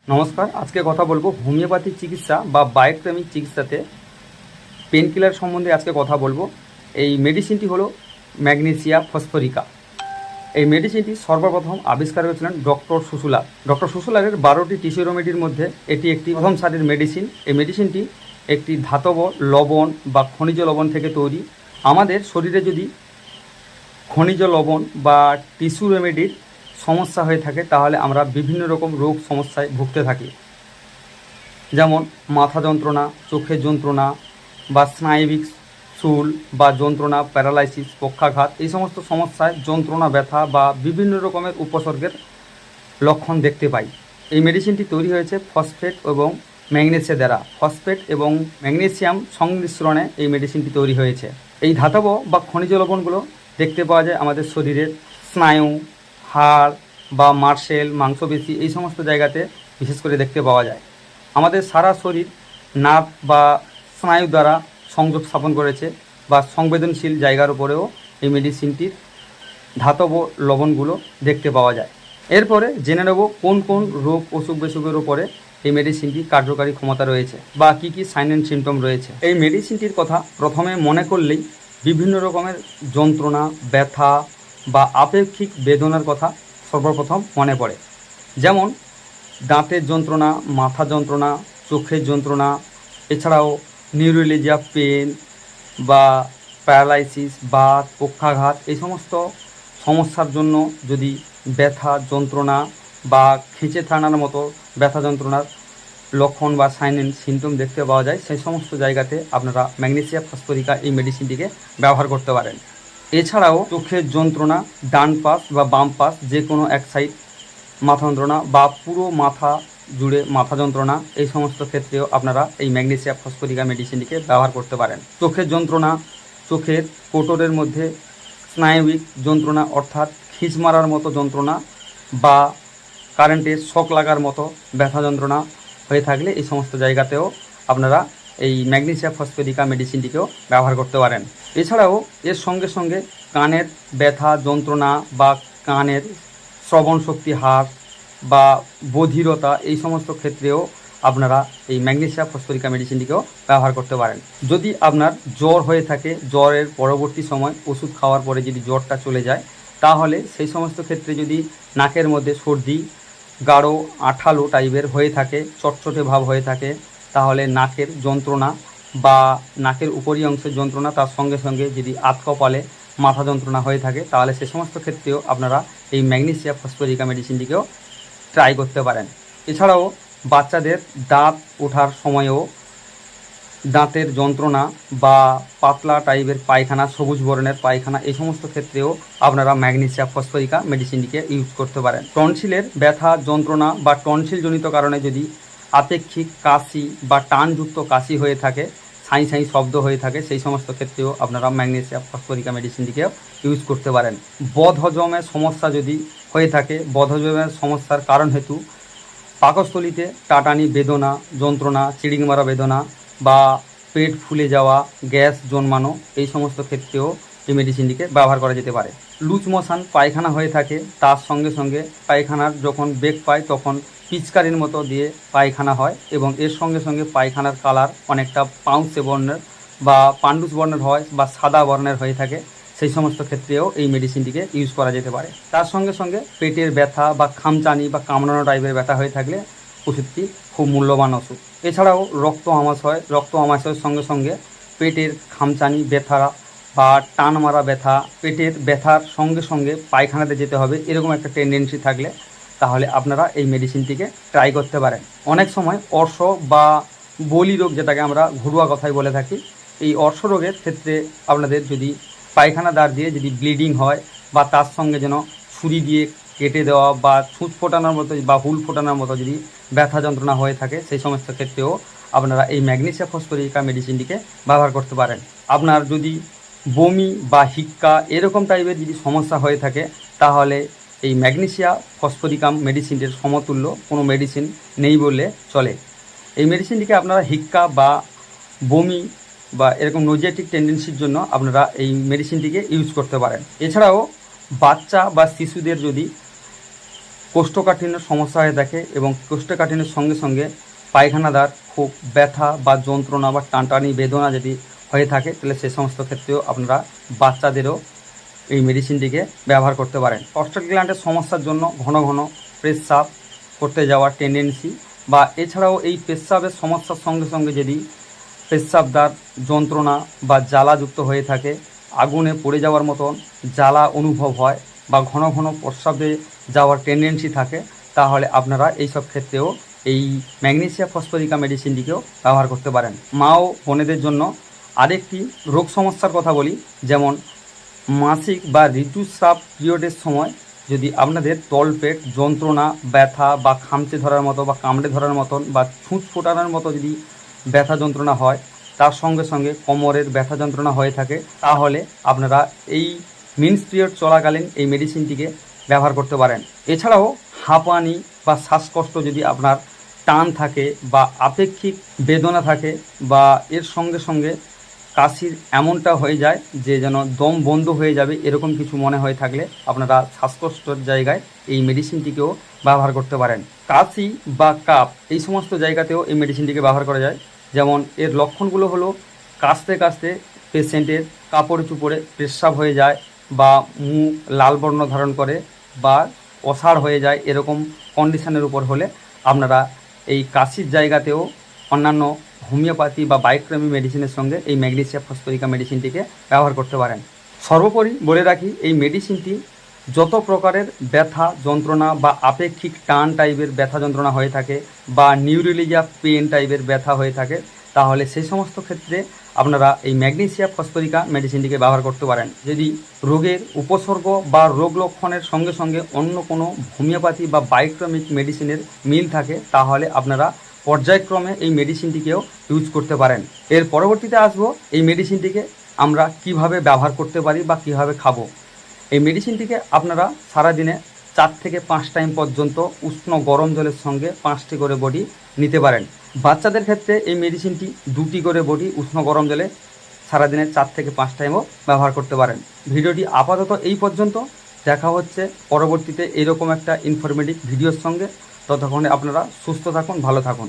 নমস্কার। আজকে কথা বলবো হোমিওপ্যাথি চিকিৎসা বা বায়োকেমিক চিকিৎসাতে পেন কিলার সম্বন্ধে আজকে কথা বলবো। এই মেডিসিনটি হলো ম্যাগনেসিয়া ফসফরিকা। এই মেডিসিনটি সর্বপ্রথম আবিষ্কার করেছিলেন ডক্টর সুসুলার। ডক্টর সুসুলারের 12টি টিস্যু রেমেডির মধ্যে এটি একটি প্রথম সারির মেডিসিন। এই মেডিসিনটি একটি ধাতব লবণ বা খনিজ লবণ থেকে তৈরি। আমাদের শরীরে যদি খনিজ লবণ বা টিস্যু রেমেডির সমস্যা হয়ে থাকে তাহলে আমরা বিভিন্ন রকম রোগ সমস্যায় ভুগতে থাকি, যেমন মাথা যন্ত্রণা, চোখের যন্ত্রণা বা স্নায়বিক শুল বা যন্ত্রণা, প্যারালাইসিস, পক্ষাঘাত, এই সমস্ত সমস্যায় যন্ত্রণা, ব্যথা বা বিভিন্ন রকমের উপসর্গের লক্ষণ দেখতে পাই। এই মেডিসিনটি তৈরি হয়েছে ফসফেট এবং ম্যাগনেসিয়া দ্বারা। ফসফেট এবং ম্যাগনেসিয়াম সংমিশ্রণে এই মেডিসিনটি তৈরি হয়েছে। এই ধাতব বা খনিজ লবণগুলো দেখতে পাওয়া যায় আমাদের শরীরের স্নায়ু, হাড় বা মার্শেল, মাংসপেশি, এই সমস্ত জায়গাতে বিশেষ করে দেখতে পাওয়া যায়। আমাদের সারা শরীর নার্ভ বা স্নায়ু দ্বারা সংযোগ স্থাপন করেছে বা সংবেদনশীল জায়গার উপরেও এই মেডিসিনটির ধাতব লবণগুলো দেখতে পাওয়া যায়। এরপরে জেনে নেব কোন কোন রোগ অসুখ বিসুখের উপরে এই মেডিসিনটির কার্যকারী ক্ষমতা রয়েছে বা কী কী সাইন অ্যান্ড সিমটম রয়েছে। এই মেডিসিনটির কথা প্রথমে মনে করলেই বিভিন্ন রকমের যন্ত্রণা, ব্যথা বা আপেক্ষিক বেদনার কথা সর্বপ্রথম মনে পড়ে। যেমন দাঁতের যন্ত্রণা, মাথা যন্ত্রণা, চোখের যন্ত্রণা, এছাড়াও নিউরোলজিয়া পেন বা প্যারালাইসিস, বাত, পক্ষাঘাত, এই সমস্ত সমস্যার জন্য যদি ব্যথা যন্ত্রণা বা খেঁচে টানার মতো ব্যথা যন্ত্রণার লক্ষণ বা সাইন অ্যান্ড সিমটম দেখতে পাওয়া যায়, সেই সমস্ত জায়গাতে আপনারা ম্যাগনেসিয়া ফসফরিকা এই মেডিসিনটিকে ব্যবহার করতে পারেন। এছাড়াও চোখের যন্ত্রণা, ডান পাশ বা বাম পাশ যে কোনো এক সাইড মাথা যন্ত্রণা বা পুরো মাথা জুড়ে মাথা যন্ত্রণা, এই সমস্ত ক্ষেত্রেও আপনারা এই ম্যাগনেসিয়া ফসফরিকা মেডিসিনটিকে ব্যবহার করতে পারেন। চোখের যন্ত্রণা, চোখের কোটরের মধ্যে স্নায়বিক যন্ত্রণা অর্থাৎ খিঁচ মারার মতো যন্ত্রণা বা কারেন্টের শক লাগার মতো ব্যথা যন্ত্রণা হয়ে থাকলে এই সমস্ত জায়গাতেও আপনারা এই ম্যাগনেসিয়া ফসফরিকা মেডিসিনটিকেও ব্যবহার করতে পারেন। এছাড়াও এর সঙ্গে সঙ্গে কানের ব্যথা যন্ত্রণা বা কানের শ্রবণ শক্তি হ্রাস বা বধিরতা, এই সমস্ত ক্ষেত্রেও আপনারা এই ম্যাগনেসিয়া ফসফরিকা মেডিসিনটিকেও ব্যবহার করতে পারেন। যদি আপনার জ্বর হয়ে থাকে, জ্বরের পরবর্তী সময় ওষুধ খাওয়ার পরে যদি জ্বরটা চলে যায়, তাহলে সেই সমস্ত ক্ষেত্রে যদি নাকের মধ্যে সর্দি, গাঢ় আঠালো টাইপের হয়ে থাকে, চটচটে ভাব হয়ে থাকে, তাহলে নাকের যন্ত্রণা বা নাকের উপরি অংশের যন্ত্রণা, তার সঙ্গে সঙ্গে যদি আধকপালে মাথা যন্ত্রণা হয়ে থাকে, তাহলে সে সমস্ত ক্ষেত্রেও আপনারা এই ম্যাগনেসিয়া ফসফরিকা মেডিসিনটিকেও ট্রাই করতে পারেন। এছাড়াও বাচ্চাদের দাঁত ওঠার সময়ও দাঁতের যন্ত্রণা বা পাতলা টাইপের পায়খানা, সবুজ বর্ণের পায়খানা, এই সমস্ত ক্ষেত্রেও আপনারা ম্যাগনেসিয়া ফসফরিকা মেডিসিনটিকে ইউজ করতে পারেন। টনসিলের ব্যথা যন্ত্রণা বা টনসিলজনিত কারণে যদি আপেক্ষিক কাশি বা টানযুক্ত কাশি হয়ে থাকে, সাঁই সাঁই শব্দ হয়ে থাকে, সেই সমস্ত ক্ষেত্রেও আপনারা ম্যাগনেসিয়া ফসফরিকা মেডিসিনটিকেও ইউজ করতে পারেন। বদহজমের সমস্যা যদি হয়ে থাকে, বদহজমের সমস্যার কারণ হেতু পাকস্থলীতে টাটানি বেদনা, যন্ত্রণা, চিড়িং মারা বেদনা বা পেট ফুলে যাওয়া, গ্যাস জন্মানো, এই সমস্ত ক্ষেত্রেও এই মেডিসিনটিকে ব্যবহার করা যেতে পারে। লুজ মোশন পায়খানা হয়ে থাকে, তার সঙ্গে সঙ্গে পায়খানার যখন বেগ পায় তখন পিচকারির মতো দিয়ে পায়খানা হয় এবং এর সঙ্গে সঙ্গে পায়খানার কালার অনেকটা পাউন্সে বর্ণের বা পাণ্ডুস বর্ণের হয় বা সাদা বর্ণের হয়ে থাকে, সেই সমস্ত ক্ষেত্রেও এই মেডিসিনটিকে ইউজ করা যেতে পারে। তার সঙ্গে সঙ্গে পেটের ব্যথা বা খামচানি বা কামড়ানো টাইপের ব্যথা হয়ে থাকলে ওষুধটি খুব মূল্যবান ওষুধ। এছাড়াও রক্ত আমাশয়, রক্ত আমাশয়ের সঙ্গে সঙ্গে পেটের খামচানি ব্যথা বা টান মারা ব্যথা, পেটের ব্যথার সঙ্গে সঙ্গে পায়খানাতে যেতে হবে, এরকম একটা টেন্ডেন্সি থাকলে তাহলে আপনারা এই মেডিসিনটিকে ট্রাই করতে পারেন। অনেক সময় অর্শ বা বলি রোগ, যেটাকে আমরা ঘরোয়া কথায় বলে থাকি, এই অর্শ রোগের ক্ষেত্রে আপনাদের যদি পায়খানা দ্বার দিয়ে যদি ব্লিডিং হয় বা তার সঙ্গে যেন ছুরি দিয়ে কেটে দেওয়া বা ছুঁচ ফোটানোর মতো বা হুল ফোটানোর মতো যদি ব্যথা যন্ত্রণা হয়ে থাকে, সেই সমস্ত ক্ষেত্রেও আপনারা এই ম্যাগনেসিয়া ফসফরিকা মেডিসিনটিকে ব্যবহার করতে পারেন। আপনার যদি বমি বা হিক্কা এরকম টাইপের যদি সমস্যা হয়ে থাকে, তাহলে এই ম্যাগনেসিয়া ফসফরিকাম মেডিসিনটির সমতুল্য কোনো মেডিসিন নেই বললে চলে। এই মেডিসিনটিকে আপনারা হিক্কা বা বমি বা এরকম নোজিয়াটিক টেন্ডেন্সির জন্য আপনারা এই মেডিসিনটিকে ইউজ করতে পারেন। এছাড়াও বাচ্চা বা শিশুদের যদি কোষ্ঠকাঠিন্যের সমস্যা হয়ে থাকে এবং কোষ্ঠকাঠিন্যের সঙ্গে সঙ্গে পায়খানাদার খুব ব্যথা বা যন্ত্রণা বা টানটানি বেদনা যদি হয়ে থাকে তাহলে সে সমস্ত ক্ষেত্রেও আপনারা বাচ্চাদেরও এই মেডিসিনটিকে ব্যবহার করতে পারেন। প্রস্টেট গ্ল্যান্ডের সমস্যার জন্য ঘন ঘন পেচ্ছাব করতে যাওয়ার টেন্ডেন্সি বা এছাড়াও এই পেচ্ছাবের সমস্যার সঙ্গে সঙ্গে যদি পেচ্ছাবদার যন্ত্রণা বা জ্বালাযুক্ত হয়ে থাকে, আগুনে পড়ে যাওয়ার মতন জ্বালা অনুভব হয় বা ঘন ঘন প্রস্রাবে যাওয়ার টেন্ডেন্সি থাকে, তাহলে আপনারা এই সব ক্ষেত্রেও এই ম্যাগনেসিয়া ফসফরিকা মেডিসিনটিকেও ব্যবহার করতে পারেন। মা ও বোনেদের জন্য আরেকটি রোগ সমস্যার কথা বলি, যেমন মাসিক বা ঋতুস্রাব পিরিয়ডের সময় যদি আপনাদের তলপেট যন্ত্রণা, ব্যথা বা খামচে ধরার মতো বা কামড়ে ধরার মতন বা ছুঁচ ফোটানোর মতো যদি ব্যথা যন্ত্রণা হয়, তার সঙ্গে সঙ্গে কোমরের ব্যথা যন্ত্রণা হয়ে থাকে, তাহলে আপনারা এই মিন্স পিরিয়ড চলাকালীন এই মেডিসিনটিকে ব্যবহার করতে পারেন। এছাড়াও হাঁপানি বা শ্বাসকষ্ট যদি আপনার টান থাকে বা আপেক্ষিক বেদনা থাকে বা এর সঙ্গে সঙ্গে কাশির এমনটা হয়ে যায় যে যেন দম বন্ধ হয়ে যাবে, এরকম কিছু মনে হয়ে থাকলে আপনারা শ্বাসকষ্টর জায়গায় এই মেডিসিনটিকেও ব্যবহার করতে পারেন। কাশি বা কাপ এই সমস্ত জায়গাতেও এই মেডিসিনটিকে ব্যবহার করা যায়। যেমন এর লক্ষণগুলো হলো কাশতে কাশতে পেশেন্টের কাপড় চুপড়ে পেচ্ছাব হয়ে যায় বা মুখ লাল বর্ণ ধারণ করে বা অসাড় হয়ে যায়, এরকম কন্ডিশনের উপর হলে আপনারা এই কাশির জায়গাতেও অন্যান্য হোমিওপ্যাথি বা বায়োকেমি মেডিসিনের সঙ্গে এই ম্যাগনেসিয়া ফসফরিকা মেডিসিনটিকে ব্যবহার করতে পারেন। সর্বোপরি বলে রাখি, এই মেডিসিনটি যত প্রকারের ব্যথা যন্ত্রণা বা আপেক্ষিক টান টাইপের ব্যথা যন্ত্রণা হয়ে থাকে বা নিউরোলিজিয়া পেন টাইপের ব্যথা হয়ে থাকে, তাহলে সেই সমস্ত ক্ষেত্রে আপনারা এই ম্যাগনেসিয়া ফসফরিকা মেডিসিনটিকে ব্যবহার করতে পারেন। যদি রোগের উপসর্গ বা রোগ লক্ষণের সঙ্গে সঙ্গে অন্য কোনো হোমিওপ্যাথি বা বায়োকেমিক মেডিসিনের মিল থাকে, তাহলে আপনারা পর্যায়ক্রমে এই মেডিসিনটিকেও ইউজ করতে পারেন। এর পরবর্তীতে আসবো এই মেডিসিনটিকে আমরা কিভাবে ব্যবহার করতে পারি বা কিভাবে খাবো। এই মেডিসিনটিকে আপনারা সারাদিনে 4 থেকে 5 টাইম পর্যন্ত উষ্ণ গরম জলের সঙ্গে 5টি করে বডি নিতে পারেন। বাচ্চাদের ক্ষেত্রে এই মেডিসিনটি 2টি করে বডি উষ্ণ গরম জলে সারাদিনে 4 থেকে 5 টাইমও ব্যবহার করতে পারেন। ভিডিওটি আপাতত এই পর্যন্ত, দেখা হচ্ছে পরবর্তীতে এরকম একটা ইনফরমেটিভ ভিডিওর সঙ্গে। ততক্ষণে আপনারা সুস্থ থাকুন, ভালো থাকুন।